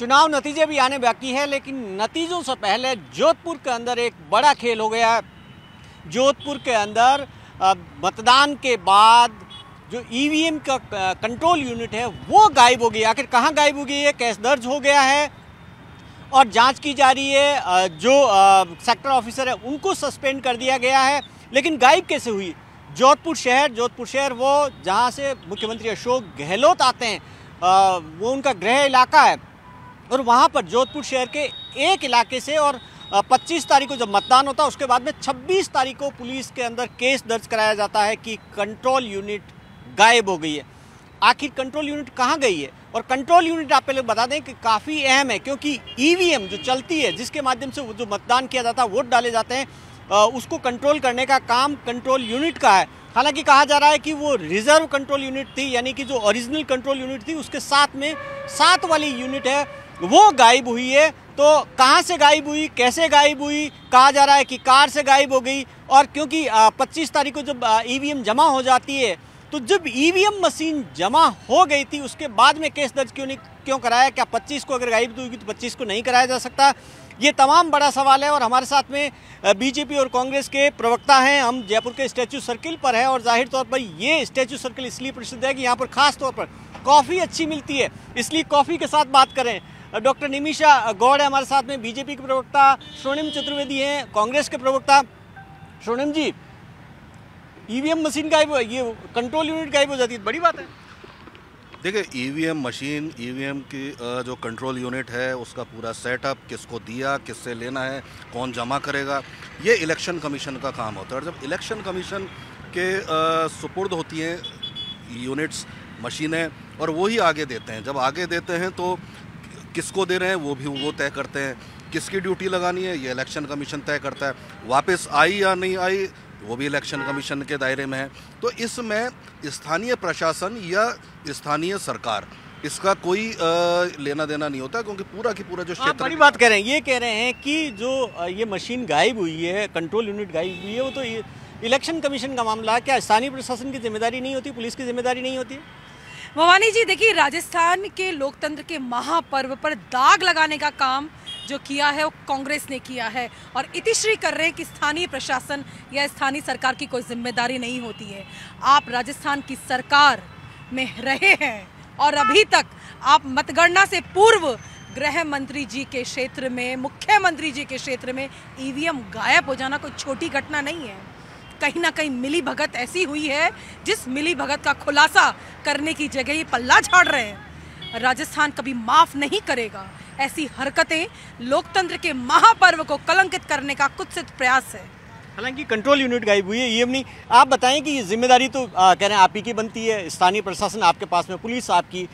चुनाव नतीजे भी आने बाकी है, लेकिन नतीजों से पहले जोधपुर के अंदर एक बड़ा खेल हो गया है। जोधपुर के अंदर मतदान के बाद जो ईवीएम का कंट्रोल यूनिट है वो गायब हो गई। आखिर कहाँ गायब हो गई है? केस दर्ज हो गया है और जांच की जा रही है। जो सेक्टर ऑफिसर है उनको सस्पेंड कर दिया गया है, लेकिन गायब कैसे हुई? जोधपुर शहर वो जहाँ से मुख्यमंत्री अशोक गहलोत आते हैं, वो उनका गृह इलाका है और वहाँ पर जोधपुर शहर के एक इलाके से और 25 तारीख को जब मतदान होता है उसके बाद में 26 तारीख को पुलिस के अंदर केस दर्ज कराया जाता है कि कंट्रोल यूनिट गायब हो गई है। आखिर कंट्रोल यूनिट कहाँ गई है? और कंट्रोल यूनिट आप पहले बता दें कि काफ़ी अहम है, क्योंकि ईवीएम जो चलती है, जिसके माध्यम से जो मतदान किया जाता है, वोट डाले जाते हैं, उसको कंट्रोल करने का काम कंट्रोल यूनिट का है। हालांकि कहा जा रहा है कि वो रिजर्व कंट्रोल यूनिट थी, यानी कि जो ओरिजिनल कंट्रोल यूनिट थी उसके साथ में 7 वाली यूनिट है वो गायब हुई है। तो कहाँ से गायब हुई, कैसे गायब हुई? कहा जा रहा है कि कार से गायब हो गई। और क्योंकि 25 तारीख को जब ईवीएम जमा हो जाती है, तो जब ईवीएम मशीन जमा हो गई थी उसके बाद में केस दर्ज क्यों कराया? क्या 25 को अगर गायब हुई तो 25 को नहीं कराया जा सकता? ये तमाम बड़ा सवाल है। और हमारे साथ में बीजेपी और कांग्रेस के प्रवक्ता हैं। हम जयपुर के स्टैचू सर्किल पर है और जाहिर तौर पर ये स्टैचू सर्किल इसलिए प्रसिद्ध है कि यहाँ पर खास तौर पर कॉफ़ी अच्छी मिलती है, इसलिए कॉफ़ी के साथ बात करें। डॉक्टर निमिषा गौड़ है हमारे साथ में, बीजेपी के प्रवक्ता। स्वर्णिम चतुर्वेदी हैं कांग्रेस के प्रवक्ता। स्वर्णिम जी, ईवीएम मशीन गायब, ये कंट्रोल यूनिट गायब हो जाती है, बड़ी बात है। देखिए, ईवीएम मशीन, ईवीएम की जो कंट्रोल यूनिट है उसका पूरा सेटअप, किसको दिया, किससे लेना है, कौन जमा करेगा, ये इलेक्शन कमीशन का काम होता है। और जब इलेक्शन कमीशन के सुपुर्द होती हैं यूनिट्स, मशीनें, और वो ही आगे देते हैं। जब आगे देते हैं तो किसको दे रहे हैं वो तय करते हैं। किसकी ड्यूटी लगानी है ये इलेक्शन कमीशन तय करता है। वापस आई या नहीं आई वो भी इलेक्शन कमीशन के दायरे में है। तो इसमें स्थानीय प्रशासन या स्थानीय सरकार, इसका कोई लेना देना नहीं होता, क्योंकि पूरा की पूरा जो क्षेत्र। बड़ी बात कह रहे हैं, ये कह रहे हैं कि जो ये मशीन गायब हुई है, कंट्रोल यूनिट गायब हुई है, वो तो इलेक्शन कमीशन का मामला है। क्या स्थानीय प्रशासन की जिम्मेदारी नहीं होती, पुलिस की जिम्मेदारी नहीं होती? भवानी जी, देखिए, राजस्थान के लोकतंत्र के महापर्व पर दाग लगाने का काम जो किया है वो कांग्रेस ने किया है और इतिश्री कर रहे हैं कि स्थानीय प्रशासन या स्थानीय सरकार की कोई जिम्मेदारी नहीं होती है। आप राजस्थान की सरकार में रहे हैं और अभी तक आप मतगणना से पूर्व गृह मंत्री जी के क्षेत्र में, मुख्यमंत्री जी के क्षेत्र में ईवीएम गायब हो जाना कोई छोटी घटना नहीं है। कहीं ना कहीं मिली भगत ऐसी हुई है जिस मिली भगत का खुलासा करने की जगह ये पल्ला झाड़ रहे हैं। राजस्थान कभी माफ नहीं करेगा ऐसी हरकतें। लोकतंत्र के महापर्व को कलंकित करने का कुत्सित प्रयास है। हालांकि कंट्रोल यूनिट गायब हुई है, ये नहीं। आप बताएं कि ये जिम्मेदारी तो कह रहे हैं आप ही की बनती है, स्थानीय प्रशासन आपके पास में, पुलिस आपकी,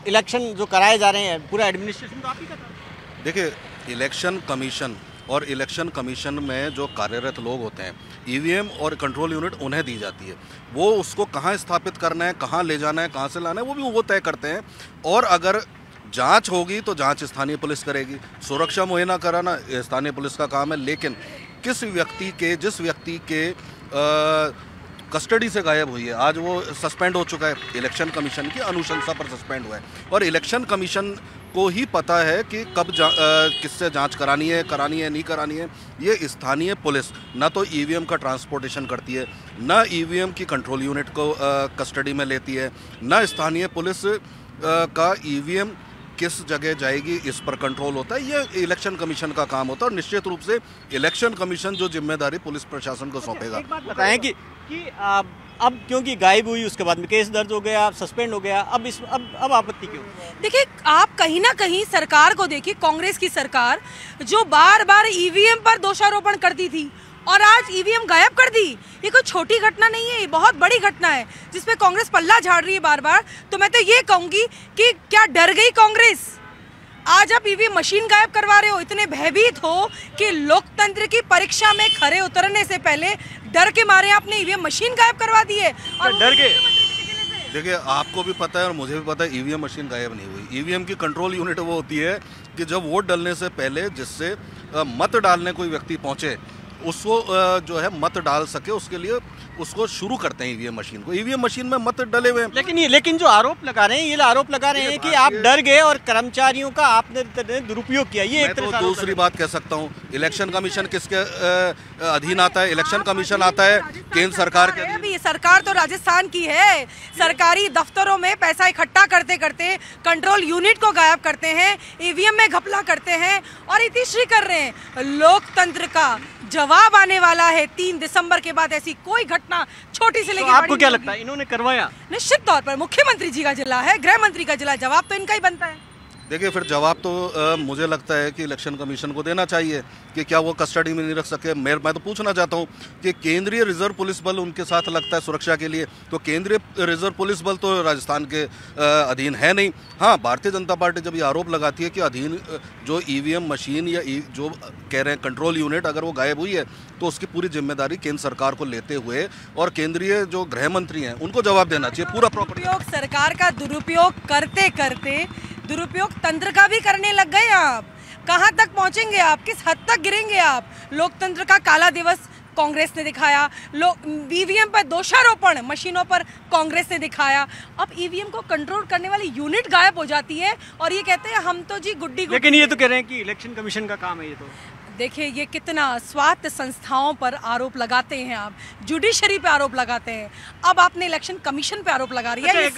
इलेक्शन जो कराए जा रहे हैं पूरा एडमिनिस्ट्रेशन तो आप ही का था। देखिए, इलेक्शन कमीशन और इलेक्शन कमीशन में जो कार्यरत लोग होते हैं, ईवीएम और कंट्रोल यूनिट उन्हें दी जाती है। वो उसको कहाँ स्थापित करना है, कहाँ ले जाना है, कहाँ से लाना है, वो भी वो तय करते हैं। और अगर जांच होगी तो जांच स्थानीय पुलिस करेगी, सुरक्षा मुहैया कराना स्थानीय पुलिस का काम है। लेकिन जिस व्यक्ति के कस्टडी से गायब हुई है, आज वो सस्पेंड हो चुका है, इलेक्शन कमीशन की अनुशंसा पर सस्पेंड हुआ है। और इलेक्शन कमीशन को ही पता है कि कब किससे जांच करानी है, नहीं करानी है। ये स्थानीय पुलिस ना तो ईवीएम का ट्रांसपोर्टेशन करती है, ना ईवीएम की कंट्रोल यूनिट को कस्टडी में लेती है, ना स्थानीय पुलिस का ईवीएम किस जगह जाएगी इस पर कंट्रोल होता है। ये इलेक्शन कमीशन का काम होता है और निश्चित रूप से इलेक्शन कमीशन जो जिम्मेदारी पुलिस प्रशासन को सौंपेगा। एक बात बताएं कि अब क्योंकि गायब हुई उसके बाद में केस दर्ज हो गया, सस्पेंड हो गया, अब आपत्ति क्यों? देखिए, आप कहीं ना कहीं सरकार को देखिए, कांग्रेस की सरकार जो बार बार ईवीएम पर दोषारोपण करती थी और आज ईवीएम गायब कर दी। ये कोई छोटी घटना नहीं है, ये बहुत बड़ी घटना है जिसपे कांग्रेस पल्ला झाड़ रही है बार बार। तो मैं तो ये कहूंगी कि क्या डर गई कांग्रेस? आज आप ईवीएम मशीन गायब करवा रहे हो, इतने भयभीत हो कि लोकतंत्र की परीक्षा में खरे उतरने से पहले डर के मारे आपने ईवीएम मशीन गायब करवा दी है। और डर के देखिए, आपको भी पता है और मुझे भी पता है, ईवीएम मशीन गायब नहीं हुई। ईवीएम की कंट्रोल यूनिट वो होती है कि जब वोट डालने से पहले, जिससे मत डालने कोई व्यक्ति पहुंचे, उसको जो है मत डाल सके, उसके लिए उसको शुरू करते हैं ईवीएम मशीन को। ईवीएम मशीन में मत डले हुए हैं। लेकिन जो आरोप लगा रहे हैं, ये आरोप लगा रहे हैं कि आप डर गए और कर्मचारियों का आपने दुरुपयोग किया। ये एक तरह से दूसरी बात कह सकता हूँ, इलेक्शन कमीशन किसके अधीन आता है? इलेक्शन कमीशन आता है केंद्र सरकार के। अभी सरकार तो राजस्थान की है। सरकारी दफ्तरों में पैसा इकट्ठा करते करते कंट्रोल यूनिट को गायब करते हैं, ईवीएम में घपला करते हैं और इतिश्री कर रहे हैं। लोकतंत्र का जवाब आने वाला है 3 दिसंबर के बाद। ऐसी कोई घटना छोटी से लेकर तो आपको क्या लगता है इन्होंने करवाया? निश्चित तौर पर मुख्यमंत्री जी का जिला है, गृह मंत्री का जिला, जवाब तो इनका ही बनता है। देखिए, फिर जवाब तो मुझे लगता है कि इलेक्शन कमीशन को देना चाहिए कि क्या वो कस्टडी में नहीं रख सके। मैं तो पूछना चाहता हूँ कि केंद्रीय रिजर्व पुलिस बल उनके साथ लगता है सुरक्षा के लिए, तो केंद्रीय रिजर्व पुलिस बल तो राजस्थान के अधीन है नहीं। हाँ, भारतीय जनता पार्टी जब ये आरोप लगाती है कि अधीन जो ईवीएम मशीन या जो कह रहे हैं कंट्रोल यूनिट अगर वो गायब हुई है, तो उसकी पूरी जिम्मेदारी केंद्र सरकार को लेते हुए और केंद्रीय जो गृह मंत्री हैं उनको जवाब देना चाहिए पूरा प्रॉपर। सरकार का दुरुपयोग करते करते दुरुपयोग तंत्र का भी करने लग गए आप। कहां तक पहुंचेंगे आप? किस हद तक गिरेंगे आप? लोकतंत्र का काला दिवस कांग्रेस ने दिखाया, ईवीएम पर दोषारोपण मशीनों पर कांग्रेस ने दिखाया। अब ईवीएम को कंट्रोल करने वाली यूनिट गायब हो जाती है और ये कहते हैं हम तो जी गुड्डी। लेकिन ये तो कह रहे हैं कि इलेक्शन कमीशन का काम है ये तो। देखिए, ये कितना स्वायत्त संस्थाओं पर आरोप लगाते हैं आप, जुडिशरी पे आरोप लगाते हैं, अब आपने इलेक्शन कमीशन पे आरोप लगा रही है।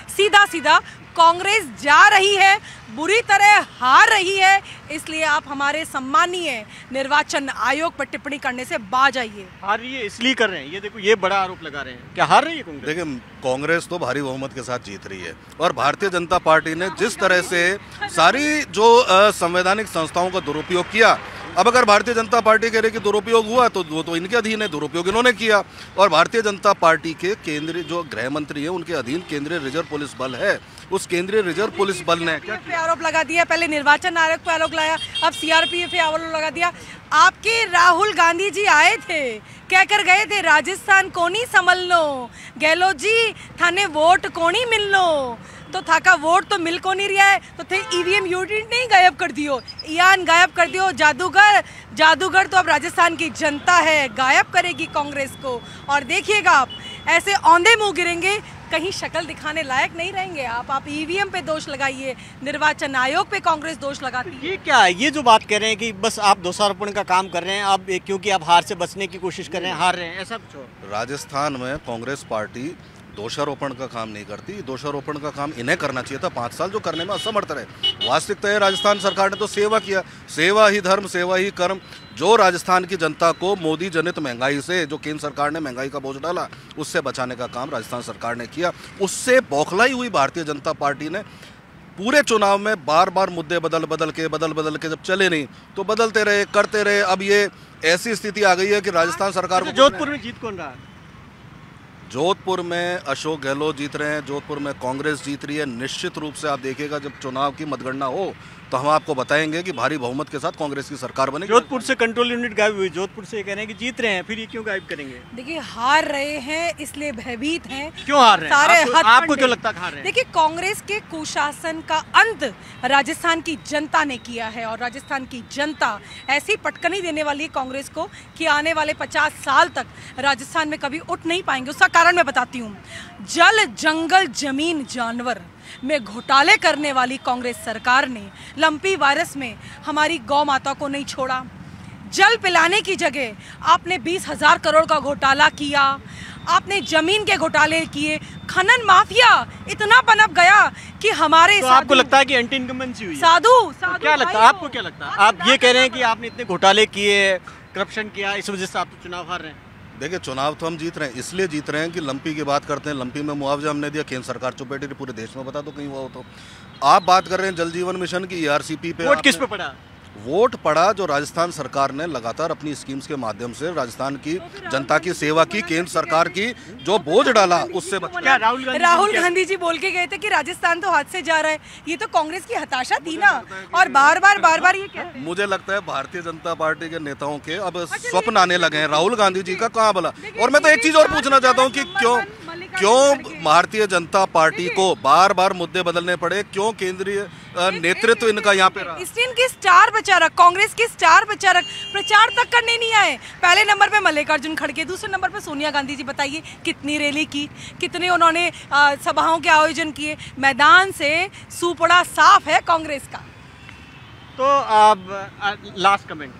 सीधा सीधा कांग्रेस जा रही है, बुरी तरह हार रही है, इसलिए आप हमारे सम्मानीय निर्वाचन आयोग पर टिप्पणी करने से बाज आइए। हार रही है इसलिए कर रहे हैं, ये देखो ये बड़ा आरोप लगा रहे हैं। क्या हार रही है कांग्रेस? देखिए, कांग्रेस तो भारी बहुमत के साथ जीत रही है और भारतीय जनता पार्टी ने जिस तरह से सारी जो संवैधानिक संस्थाओं का दुरुपयोग किया, अब अगर भारतीय जनता पार्टी कह रही कि दुरुपयोग हुआ तो वो तो इनके अधीन है, दुरुपयोग इन्होंने किया। और भारतीय जनता पार्टी के केंद्रीय जो गृह मंत्री है उनके अधीन केंद्रीय रिजर्व पुलिस बल है, उस केंद्रीय रिजर्व पुलिस बल ने पे आरोप लगा दिया। पहले निर्वाचन आयोग पे आरोप लगाया, अब सीआरपीएफ पे आरोप लगा दिया। आपके राहुल गांधी जी आए थे, कहकर गए थे राजस्थान कोनी संभल लो, गहलोत जी थाने वोट कोनी मिल लो, तो थाका वोट तो मिल को नहीं रहा है, तो थे ईवीएम यूनिट नहीं गायब कर दियो, यान गायब कर दियो। जादूगर तो अब राजस्थान की जनता है, गायब करेगी कांग्रेस को। और देखिएगा आप ऐसे औंधे मुंह गिरेंगे, कहीं शक्ल दिखाने लायक नहीं रहेंगे आप ईवीएम पे दोष लगाइए, निर्वाचन आयोग पे कांग्रेस दोष लगाती है। ये क्या है? ये जो बात कह रहे हैं कि बस आप दोषारोपण का काम कर रहे हैं, अब क्योंकि आप हार से बचने की कोशिश कर रहे हैं, हार रहे हैं, ऐसा कुछ हो? राजस्थान में कांग्रेस पार्टी दोषारोपण का काम नहीं करती। दोषारोपण का काम इन्हें करना चाहिए था, 5 साल जो करने में असमर्थ रहे। वास्तविकता है राजस्थान सरकार ने तो सेवा किया, सेवा ही धर्म, सेवा ही कर्म। जो राजस्थान की जनता को मोदी जनित महंगाई से, जो केंद्र सरकार ने महंगाई का बोझ डाला, उससे बचाने का काम राजस्थान सरकार ने किया। उससे बौखलाई हुई भारतीय जनता पार्टी ने पूरे चुनाव में बार बार मुद्दे बदल बदल के जब चले नहीं तो बदलते रहे, करते रहे। अब ये ऐसी स्थिति आ गई है कि राजस्थान सरकार को जोधपुर में जीत कौन रहा है? जोधपुर में अशोक गहलोत जीत रहे हैं, जोधपुर में कांग्रेस जीत रही है। निश्चित रूप से आप देखिएगा जब चुनाव की मतगणना हो तो हम आपको बताएंगे कि भारी बहुमत के साथ कांग्रेस की सरकार बनेगी। जोधपुर से कंट्रोल यूनिट गायब हुई, जोधपुर से कह रहे हैं कि जीत रहे हैं, फिर ये क्यों गायब करेंगे? देखिए, हार रहे हैं इसलिए भयभीत हैं। क्यों हार रहे हैं? आपको क्यों लगता है हार रहे हैं? देखिए, कांग्रेस के कुशासन का अंत राजस्थान की जनता ने किया है और राजस्थान की जनता ऐसी पटकनी देने वाली है कांग्रेस को कि आने वाले 50 साल तक राजस्थान में कभी उठ नहीं पाएंगे। उसका कारण मैं बताती हूँ। जल, जंगल, जमीन, जानवर में घोटाले करने वाली कांग्रेस सरकार ने लंपी वायरस में हमारी गौ माता को नहीं छोड़ा। जल पिलाने की जगह आपने 20,000 करोड़ का घोटाला किया, आपने जमीन के घोटाले किए, खनन माफिया इतना पनप गया कि हमारे तो आपको लगता है कि एंटी इनकम्बेंसी हुई है? साधु क्या लगता है आपको? क्या लगता है? आप ये कह रहे हैं कि आपने इतने घोटाले किए, करप्शन किया, इस वजह से आप तो चुनाव हार रहे हैं। देखिए, चुनाव तो हम जीत रहे हैं, इसलिए जीत रहे हैं कि लंपी की बात करते हैं। लंपी में मुआवजा हमने दिया, केंद्र सरकार चुप बैठी रही। पूरे देश में बता दो कहीं हुआ हो तो। आप बात कर रहे हैं जल जीवन मिशन की, ERCP पे वोट किस पे पड़ा? वोट पड़ा जो राजस्थान सरकार ने लगातार अपनी स्कीम्स के माध्यम से राजस्थान की जनता की सेवा की, केंद्र सरकार की जो बोझ डाला उससे क्या राहुल गांधी जी बोल के गए थे कि राजस्थान तो हाथ से जा रहा है। ये तो कांग्रेस की हताशा थी ना, और बार बार ये कहते हैं। मुझे लगता है भारतीय जनता पार्टी के नेताओं के अब स्वप्न आने लगे हैं राहुल गांधी जी का कहाँ भला। और मैं तो एक चीज और पूछना चाहता हूँ कि क्यों क्यों भारतीय जनता पार्टी को बार बार मुद्दे बदलने पड़े, क्यों केंद्रीय नेतृत्व इनका यहाँ पे रहा? इसलिए इनके स्टार प्रचारक, कांग्रेस के स्टार प्रचारक प्रचार तक करने नहीं आए। पहले नंबर पे मल्लिकार्जुन खड़गे, दूसरे नंबर पे सोनिया गांधी जी। बताइए कितनी रैली की, कितने उन्होंने सभाओं के आयोजन किए। मैदान से सुपड़ा साफ है कांग्रेस का। तो अब लास्ट कमेंट,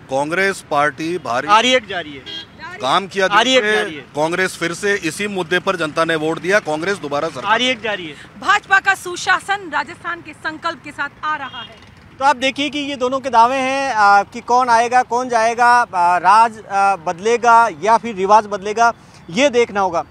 कांग्रेस पार्टी भारी आ रही है जा रही है, काम किया, आ रही है। कांग्रेस फिर से इसी मुद्दे पर जनता ने वोट दिया, कांग्रेस दोबारा सरकार आ रही है जा रही है। भाजपा का सुशासन राजस्थान के संकल्प के साथ आ रहा है। तो आप देखिए कि ये दोनों के दावे हैं कि कौन आएगा कौन जाएगा, राज बदलेगा या फिर रिवाज बदलेगा, ये देखना होगा।